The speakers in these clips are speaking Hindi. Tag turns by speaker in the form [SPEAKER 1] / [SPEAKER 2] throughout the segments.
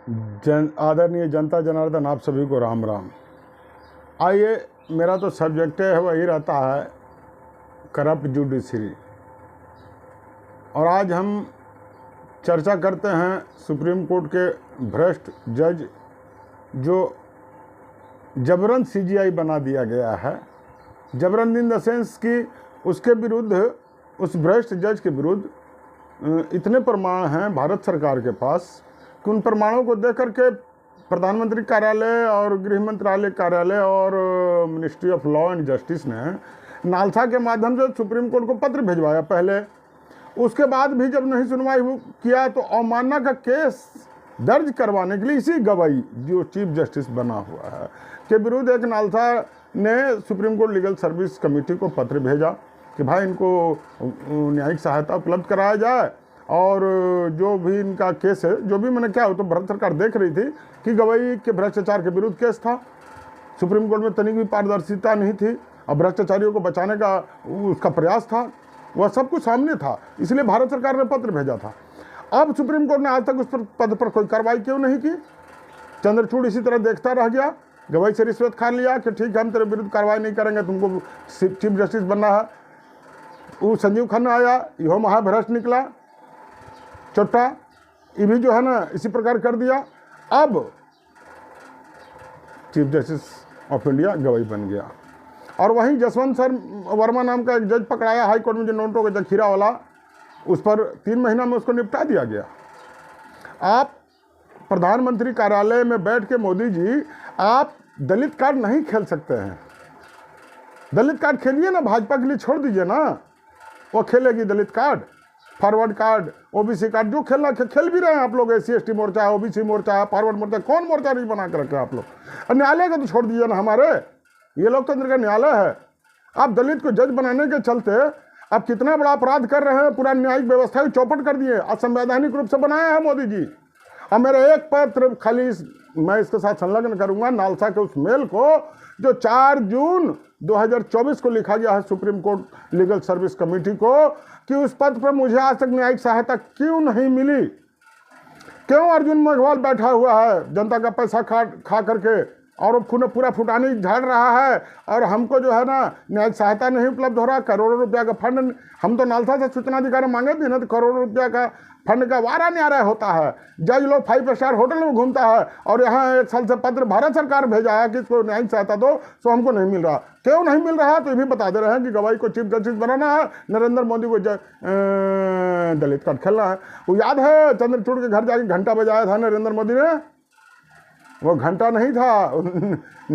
[SPEAKER 1] आदरणीय जनता जनार्दन, आप सभी को राम राम। आइए, मेरा तो सब्जेक्ट है वही रहता है, करप्ट जुडिशरी। और आज हम चर्चा करते हैं सुप्रीम कोर्ट के भ्रष्ट जज जो जबरन सीजीआई बना दिया गया है। जबरन इन द सेंस कि उसके विरुद्ध, उस भ्रष्ट जज के विरुद्ध इतने प्रमाण हैं भारत सरकार के पास कि उन प्रमाणों को देख करके प्रधानमंत्री कार्यालय और गृह मंत्रालय कार्यालय और ministry of law and justice ने नालसा के माध्यम से सुप्रीम कोर्ट को पत्र भिजवाया पहले। उसके बाद भी जब नहीं सुनवाई किया तो अवमानना का केस दर्ज करवाने के लिए इसी गवाही जो चीफ जस्टिस बना हुआ है के विरुद्ध एक नालसा ने supreme court legal service committee को पत्र भेजा कि भाई इनको न्यायिक सहायता उपलब्ध कराया जाए और जो भी इनका केस है, जो भी मैंने क्या हो तो भारत सरकार देख रही थी कि गवाही के भ्रष्टाचार के विरुद्ध केस था। सुप्रीम कोर्ट में तनिक भी पारदर्शिता नहीं थी और भ्रष्टाचारियों को बचाने का उसका प्रयास था, वह सब कुछ सामने था, इसलिए भारत सरकार ने पत्र भेजा था। अब सुप्रीम कोर्ट ने आज तक उस पर पद पर कोई कार्रवाई क्यों नहीं की? चंद्रचूड़ इसी तरह देखता रह गया, गवाही से रिश्वत खा लिया कि ठीक है हम तेरे विरुद्ध कार्रवाई नहीं करेंगे, तुमको चीफ जस्टिस बनना है। वो संजीव खन्ना आया, यह महाभ्रष्ट निकला चोट्टा, ये भी जो है ना इसी प्रकार कर दिया। अब चीफ जस्टिस ऑफ इंडिया गवाही बन गया। और वहीं जसवंत सर वर्मा नाम का एक जज पकड़ाया हाई कोर्ट में, जो नोटों का जखीरा वाला, उस पर 3 महीना में उसको निपटा दिया गया। आप प्रधानमंत्री कार्यालय में बैठ के मोदी जी, आप दलित कार्ड नहीं खेल सकते हैं। दलित कार्ड खेलिए ना, भाजपा के लिए छोड़ दीजिए ना, वो खेलेगी Dalit card, forward card, OBC card, जो खेलना खेल भी रहे हैं आप लोग। SC/ST मोर्चा है, ओबीसी मोर्चा है, फॉरवर्ड मोर्चा, कौन मोर्चा नहीं बना कर रखे आप लोग। और न्यायालय का तो छोड़ दीजिए ना, हमारे ये लोकतंत्र का न्यायालय है। आप दलित को जज बनाने के चलते आप कितना बड़ा अपराध कर रहे हैं, पूरा न्यायिक व्यवस्था को चौपट कर दिए, असंवैधानिक रूप से बनाया है मोदी जी। और मेरा एक पत्र खाली मैं इसके साथ संलग्न करूंगा नालसा के उस मेल को जो 4 जून 2024 को लिखा गया है supreme court legal service committee को कि उस पद पर मुझे आज तक न्यायिक सहायता क्यों नहीं मिली। क्यों अर्जुन मेघवाल बैठा हुआ है जनता का पैसा खा करके और वो पूरा फुटानी झाड़ रहा है और हमको जो है ना न्यायिक सहायता नहीं उपलब्ध हो रहा। करोड़ों रुपया का फंड, हम तो नालसा से सूचना अधिकारी मांगे थे ना, तो करोड़ों रुपया का फंड का वारा न्यारा होता है। जज लोग 5 स्टार होटल में घूमता है और यहाँ 1 साल से पत्र भारत सरकार भेजा है कि इसको न्यायिक सहायता दो, तो हमको नहीं मिल रहा। क्यों नहीं मिल रहा? तो ये भी बता दे रहे हैं कि गवाही को चीफ जस्टिस बनाना है, नरेंद्र मोदी को दलित कार्ड खेलना है। वो याद है चंद्रचूड़ के घर जाके घंटा बजाया था नरेंद्र मोदी ने? वो घंटा नहीं था,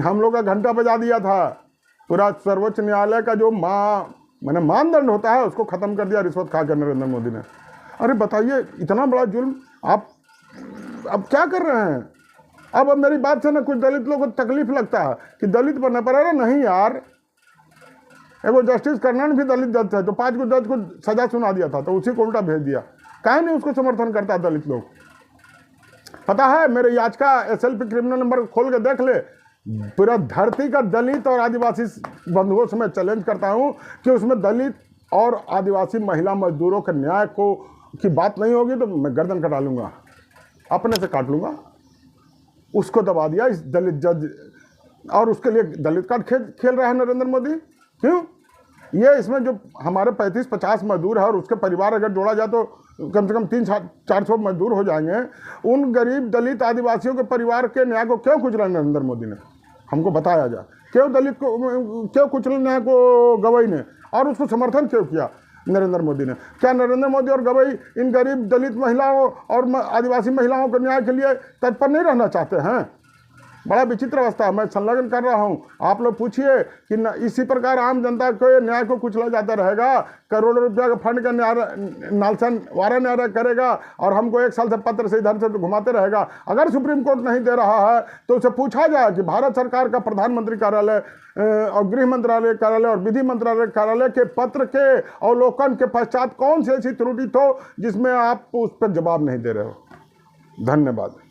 [SPEAKER 1] हम लोग का घंटा बजा दिया था। पूरा सर्वोच्च न्यायालय का जो मानदंड होता है उसको खत्म कर दिया रिश्वत खा कर नरेंद्र मोदी ने। अरे बताइए, इतना बड़ा जुल्म आप अब क्या कर रहे हैं? अब मेरी बात से ना कुछ दलित लोगों को तकलीफ लगता है कि दलित बनना पड़ रहा। नहीं यार, एगो जस्टिस कर्नन भी दलित जज थे, तो 5 को जज को सजा सुना दिया था, तो उसी को उल्टा भेज दिया। काहे नहीं उसको समर्थन करता दलित लोग? पता है, मेरे याचिका SLP क्रिमिनल नंबर खोल के देख ले, पूरा धरती का दलित और आदिवासी बंधुओं से मैं चैलेंज करता हूं कि उसमें दलित और आदिवासी महिला मजदूरों के न्याय को की बात नहीं होगी तो मैं गर्दन कटा लूंगा, अपने से काट लूंगा। उसको दबा दिया इस दलित जज, और उसके लिए दलित कार्ड खेल रहा है नरेंद्र मोदी। क्यों? ये इसमें जो हमारे 35-50 मजदूर है और उसके परिवार अगर जोड़ा जाए तो कम से कम 300-400 मजदूर हो जाएंगे। उन गरीब दलित आदिवासियों के परिवार के न्याय को क्यों कुचला नरेंद्र मोदी ने? हमको बताया जाए, क्यों दलित को क्यों कुचला न्याय को गवाही ने, और उसको समर्थन क्यों किया नरेंद्र मोदी ने? क्या नरेंद्र मोदी और गवाही इन गरीब दलित महिलाओं और आदिवासी महिलाओं के न्याय के लिए तत्पर नहीं रहना चाहते हैं? बड़ा विचित्र अवस्था है। मैं संलग्न कर रहा हूं, आप लोग पूछिए कि इसी प्रकार आम जनता को न्याय को कुचला जाता रहेगा, करोड़ों रुपया का फंड का नालसा वारा न्याय करेगा और हमको 1 साल से पत्र से इधर से तो घुमाते रहेगा। अगर सुप्रीम कोर्ट नहीं दे रहा है तो उसे पूछा जाए कि भारत सरकार का प्रधानमंत्री कार्यालय और गृह मंत्रालय कार्यालय और विधि मंत्रालय कार्यालय के पत्र के अवलोकन के पश्चात कौन सी ऐसी त्रुटि हो जिसमें आप उस पर जवाब नहीं दे रहे हो। धन्यवाद।